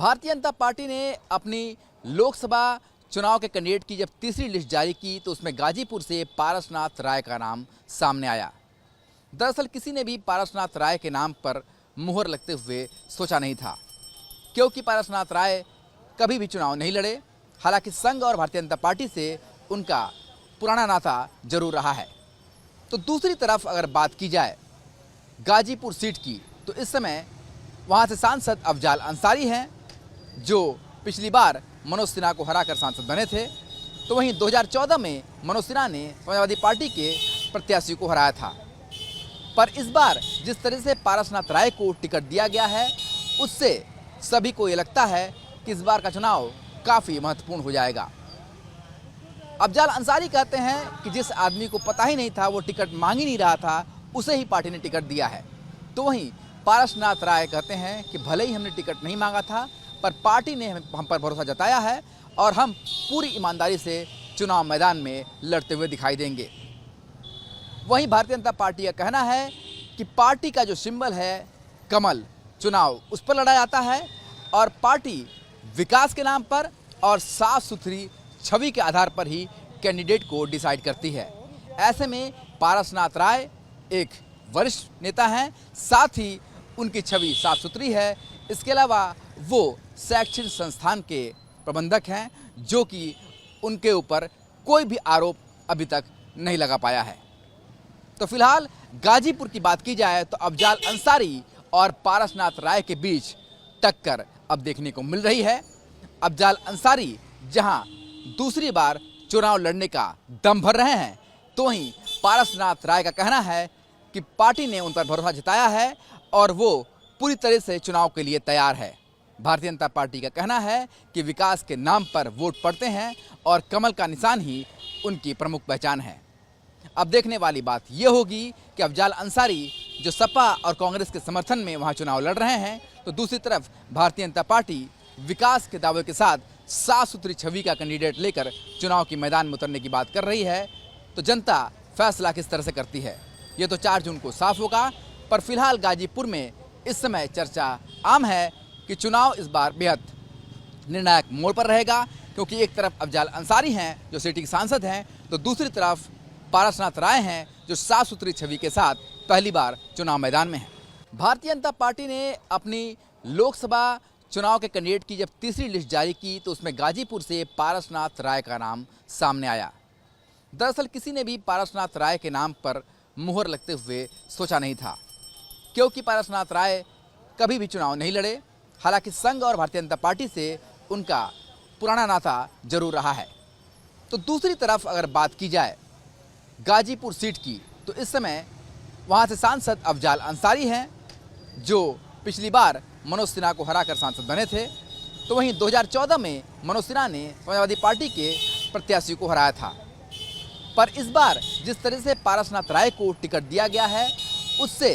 Bharatiya Janata party ने अपनी लोकसभा चुनाव के कैंडिडेट की जब तीसरी लिस्ट जारी की तो उसमें गाजीपुर से पारसनाथ राय का नाम सामने आया। दरअसल किसी ने भी पारसनाथ राय के नाम पर मुहर लगते हुए सोचा नहीं था, क्योंकि पारसनाथ राय कभी भी चुनाव नहीं लड़े। हालांकि संघ और भारतीय जनता पार्टी से उनका पुराना नाता जरूर रहा है। तो दूसरी तरफ अगर बात की जाए गाजीपुर सीट की, तो इस समय वहां से सांसद अफजाल अंसारी हैं, जो पिछली बार मनोज सिन्हा को हराकर सांसद बने थे। तो वहीं 2014 में मनोज सिन्हा ने समाजवादी पार्टी के प्रत्याशी को हराया था। पर इस बार जिस तरह से पारसनाथ राय को टिकट दिया गया है, उससे सभी को ये लगता है कि इस बार का चुनाव काफ़ी महत्वपूर्ण हो जाएगा। अफजाल अंसारी कहते हैं कि जिस आदमी को पता ही नहीं था, वो टिकट मांग ही नहीं रहा था, उसे ही पार्टी ने टिकट दिया है। तो वहीं पारसनाथ राय कहते हैं कि भले ही हमने टिकट नहीं मांगा था, पर पार्टी ने हम पर भरोसा जताया है और हम पूरी ईमानदारी से चुनाव मैदान में लड़ते हुए दिखाई देंगे। वहीं भारतीय जनता पार्टी का कहना है कि पार्टी का जो सिंबल है कमल, चुनाव उस पर लड़ा जाता है और पार्टी विकास के नाम पर और साफ सुथरी छवि के आधार पर ही कैंडिडेट को डिसाइड करती है। ऐसे में पारसनाथ राय एक वरिष्ठ नेता हैं, साथ ही उनकी छवि साफ सुथरी है। इसके अलावा वो शैक्षणिक संस्थान के प्रबंधक हैं, जो कि उनके ऊपर कोई भी आरोप अभी तक नहीं लगा पाया है। तो फिलहाल गाजीपुर की बात की जाए तो अफजाल अंसारी और पारसनाथ राय के बीच टक्कर अब देखने को मिल रही है। अफजाल अंसारी जहां दूसरी बार चुनाव लड़ने का दम भर रहे हैं, तो वहीं पारसनाथ राय का कहना है कि पार्टी ने उन पर भरोसा जताया है और वो पूरी तरह से चुनाव के लिए तैयार है। भारतीय जनता पार्टी का कहना है कि विकास के नाम पर वोट पड़ते हैं और कमल का निशान ही उनकी प्रमुख पहचान है। अब देखने वाली बात यह होगी कि अफजाल अंसारी जो सपा और कांग्रेस के समर्थन में वहां चुनाव लड़ रहे हैं, तो दूसरी तरफ भारतीय जनता पार्टी विकास के दावे के साथ साफ सुथरी छवि का कैंडिडेट लेकर चुनाव के मैदान में उतरने की बात कर रही है। तो जनता फैसला किस तरह से करती है, ये तो 4 जून को साफ होगा। पर फिलहाल गाजीपुर में इस समय चर्चा आम है कि चुनाव इस बार बेहद निर्णायक मोड़ पर रहेगा, क्योंकि एक तरफ अफजाल अंसारी हैं जो सिटी के सांसद हैं, तो दूसरी तरफ पारसनाथ राय हैं जो साफ सुथरी छवि के साथ पहली बार चुनाव मैदान में हैं। भारतीय जनता पार्टी ने अपनी लोकसभा चुनाव के कैंडिडेट की जब तीसरी लिस्ट जारी की तो उसमें गाजीपुर से पारसनाथ राय का नाम सामने आया। दरअसल किसी ने भी पारसनाथ राय के नाम पर मुहर लगते हुए सोचा नहीं था, क्योंकि पारसनाथ राय कभी भी चुनाव नहीं लड़े। हालांकि संघ और भारतीय जनता पार्टी से उनका पुराना नाता जरूर रहा है। तो दूसरी तरफ अगर बात की जाए गाजीपुर सीट की, तो इस समय वहां से सांसद अफजाल अंसारी हैं, जो पिछली बार मनोज सिन्हा को हराकर सांसद बने थे। तो वहीं 2014 में मनोज सिन्हा ने समाजवादी पार्टी के प्रत्याशी को हराया था। पर इस बार जिस तरह से पारसनाथ राय को टिकट दिया गया है, उससे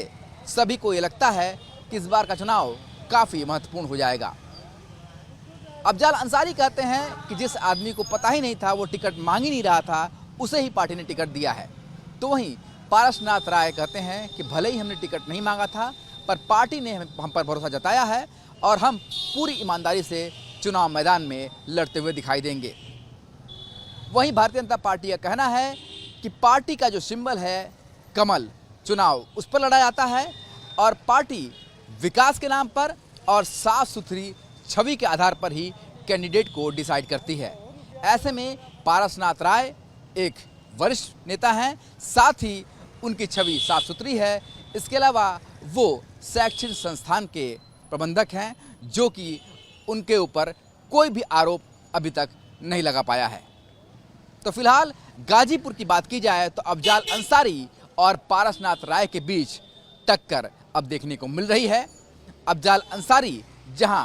सभी को ये लगता है कि इस बार का चुनाव काफ़ी महत्वपूर्ण हो जाएगा। अफजाल अंसारी कहते हैं कि जिस आदमी को पता ही नहीं था, वो टिकट मांग ही नहीं रहा था, उसे ही पार्टी ने टिकट दिया है। तो वहीं पारसनाथ राय कहते हैं कि भले ही हमने टिकट नहीं मांगा था, पर पार्टी ने हम पर भरोसा जताया है और हम पूरी ईमानदारी से चुनाव मैदान में लड़ते हुए दिखाई देंगे। वहीं भारतीय जनता पार्टी का कहना है कि पार्टी का जो सिंबल है कमल, चुनाव उस पर लड़ा जाता है और पार्टी विकास के नाम पर और साफ सुथरी छवि के आधार पर ही कैंडिडेट को डिसाइड करती है। ऐसे में पारसनाथ राय एक वरिष्ठ नेता हैं, साथ ही उनकी छवि साफ सुथरी है। इसके अलावा वो शैक्षणिक संस्थान के प्रबंधक हैं, जो कि उनके ऊपर कोई भी आरोप अभी तक नहीं लगा पाया है। तो फिलहाल गाजीपुर की बात की जाए तो अफजाल अंसारी और पारसनाथ राय के बीच टक्कर अब देखने को मिल रही है। अफजाल अंसारी जहां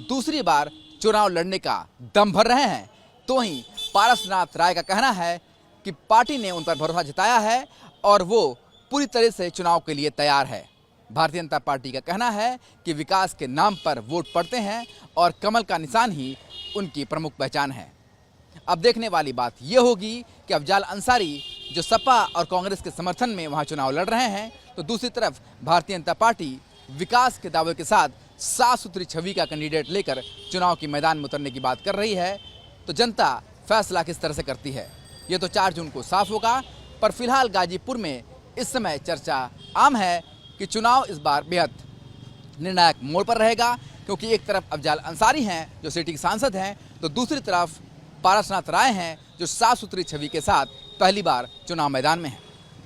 दूसरी बार चुनाव लड़ने का दम भर रहे हैं, तो वहीं पारसनाथ राय का कहना है कि पार्टी ने उन पर भरोसा जताया है और वो पूरी तरह से चुनाव के लिए तैयार है। भारतीय जनता पार्टी का कहना है कि विकास के नाम पर वोट पड़ते हैं और कमल का निशान ही उनकी प्रमुख पहचान है। अब देखने वाली बात यह होगी कि अफजाल अंसारी जो सपा और कांग्रेस के समर्थन में वहां चुनाव लड़ रहे हैं, तो दूसरी तरफ भारतीय जनता पार्टी विकास के दावे के साथ साफ सुथरी छवि का कैंडिडेट लेकर चुनाव के मैदान में उतरने की बात कर रही है, तो जनता फैसला किस तरह से करती है ये तो 4 जून को साफ होगा। पर फिलहाल गाजीपुर में इस समय चर्चा आम है कि चुनाव इस बार बेहद निर्णायक मोड़ पर रहेगा, क्योंकि एक तरफ अफजाल अंसारी हैं जो सिटी के सांसद हैं, तो दूसरी तरफ पारसनाथ राय हैं जो साफ सुथरी छवि के साथ पहली बार चुनाव मैदान में हैं।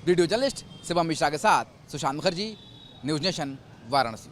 वीडियो जर्नलिस्ट शिवम मिश्रा के साथ सुशांत मुखर्जी, न्यूज़ नेशन, वाराणसी।